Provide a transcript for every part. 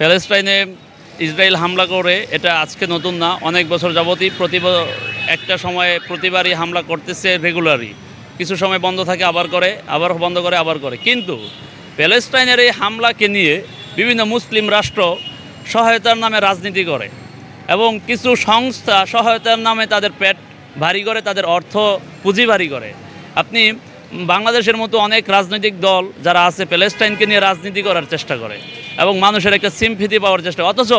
প্যালেস্টাইনে Israel হামলা করে এটা আজকে নতুন না, অনেক বছর যাবতই একটা সময়ে প্রতিবারই হামলা করতেছে রেগুলারই। কিছু সময় বন্ধ থাকে, আবার করে, আবার বন্ধ করে, আবার করে। কিন্তু প্যালেস্টাইনের এই হামলাকে নিয়ে বিভিন্ন মুসলিম রাষ্ট্র সহায়তার নামে রাজনীতি করে এবং কিছু সংস্থা সহায়তার নামে তাদের পেট ভারী করে, তাদের অর্থ পুঁজি ভারী করে। আপনি বাংলাদেশের মতো অনেক রাজনৈতিক দল যারা আছে প্যালেস্টাইনকে নিয়ে রাজনীতি করার চেষ্টা করে এবং মানুষের একটা সিম্পিথি পাওয়ার চেষ্টা, অথচ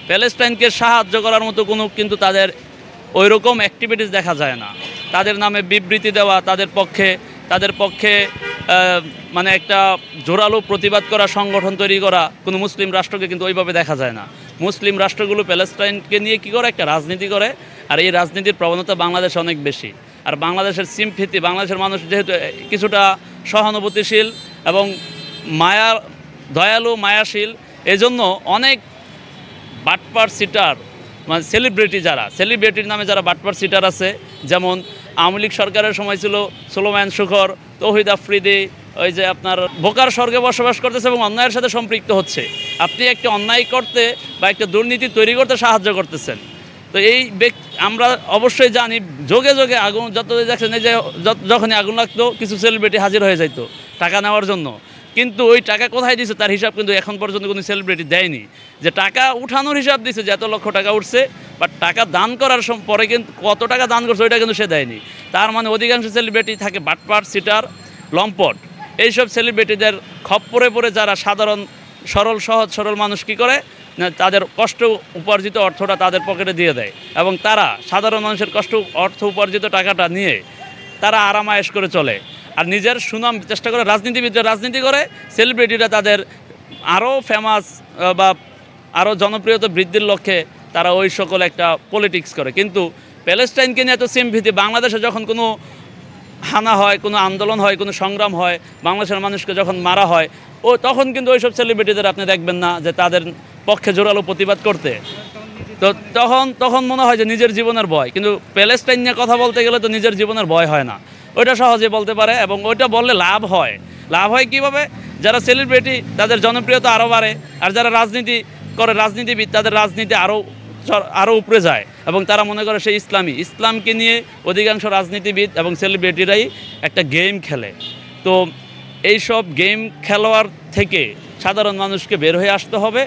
প্যালেস্টাইনকে সাহায্য করার মতো কোনো কিন্তু তাদের ওই রকম অ্যাক্টিভিটিস দেখা যায় না। তাদের নামে বিবৃতি দেওয়া, তাদের পক্ষে মানে একটা জোরালো প্রতিবাদ করা, সংগঠন তৈরি করা কোনো মুসলিম রাষ্ট্রকে কিন্তু ওইভাবে দেখা যায় না। মুসলিম রাষ্ট্রগুলো প্যালেস্টাইনকে নিয়ে কী করে, একটা রাজনীতি করে। আর এই রাজনীতির প্রবণতা বাংলাদেশে অনেক বেশি। আর বাংলাদেশের সিম্পিথি, বাংলাদেশের মানুষ যেহেতু কিছুটা সহানুভূতিশীল এবং দয়ালু মায়াশীল, এজন্য অনেক বাটপার সিটার মানে সেলিব্রিটির নামে যারা বাটপার সিটার আছে, যেমন আওয়ামী লীগ সরকারের সময় ছিল সুলেমান শুকর, তৌহিদ আফ্রিদি, ওই যে আপনার বোকার স্বর্গে বসবাস করতেছে এবং অন্যায়ের সাথে সম্পৃক্ত হচ্ছে। আপনি একটা অন্যায় করতে বা একটা দুর্নীতি তৈরি করতে সাহায্য করতেছেন। তো এই আমরা অবশ্যই জানি, যোগে যোগে আগুন যত দেখছেন, এই যে যখনই আগুন লাগতো কিছু সেলিব্রিটি হাজির হয়ে যাইতো টাকা নেওয়ার জন্য, কিন্তু ওই টাকা কোথায় দিছে তার হিসাব কিন্তু এখন পর্যন্ত কোনো সেলিব্রিটি দেয়নি। যে টাকা উঠানোর হিসাব দিছে যে এত লক্ষ টাকা উঠছে, বাট টাকা দান করার পরে কিন্তু কত টাকা দান করছে ওইটা কিন্তু সে দেয়নি। তার মানে অধিকাংশ সেলিব্রিটি থাকে বাটপার, সিটার, লম্পট। এইসব সেলিব্রিটিদের খপ্পরে পড়ে যারা সাধারণ সহজ সরল মানুষ কী করে, তাদের কষ্ট উপার্জিত অর্থটা তাদের পকেটে দিয়ে দেয় এবং তারা সাধারণ মানুষের অর্থ উপার্জিত টাকাটা নিয়ে তারা আরামায়েশ করে চলে আর নিজের সুনাম চেষ্টা করে। রাজনীতিবিদরা রাজনীতি করে, সেলিব্রিটিরা তাদের আরও ফেমাস বা আরও জনপ্রিয়তা বৃদ্ধির লক্ষ্যে তারা ওই সকল একটা পলিটিক্স করে। কিন্তু প্যালেস্টাইনকে নিয়ে এত সিম্পিথি, বাংলাদেশে যখন কোনো হানা হয়, কোনো আন্দোলন হয়, কোনো সংগ্রাম হয়, বাংলাদেশের মানুষকে যখন মারা হয়, তখন কিন্তু ওইসব সেলিব্রিটিদের আপনি দেখবেন না যে তাদের পক্ষে জোরালো প্রতিবাদ করতে। তো তখন মনে হয় যে নিজের জীবনের ভয়। কিন্তু প্যালেস্টাইন নিয়ে কথা বলতে গেলে তো নিজের জীবনের ভয় হয় না, ওইটা সহজে বলতে পারে এবং ওইটা বললে লাভ হয় কীভাবে? যারা সেলিব্রিটি তাদের জনপ্রিয়তা আরও বাড়ে, আর যারা রাজনীতিবিদ তাদের রাজনীতি আরও উপরে যায় এবং তারা মনে করে সে ইসলামকে নিয়ে অধিকাংশ রাজনীতিবিদ এবং সেলিব্রিটিরাই একটা গেম খেলে। তো এইসব গেম খেলোয়াড় থেকে সাধারণ মানুষকে বের হয়ে আসতে হবে।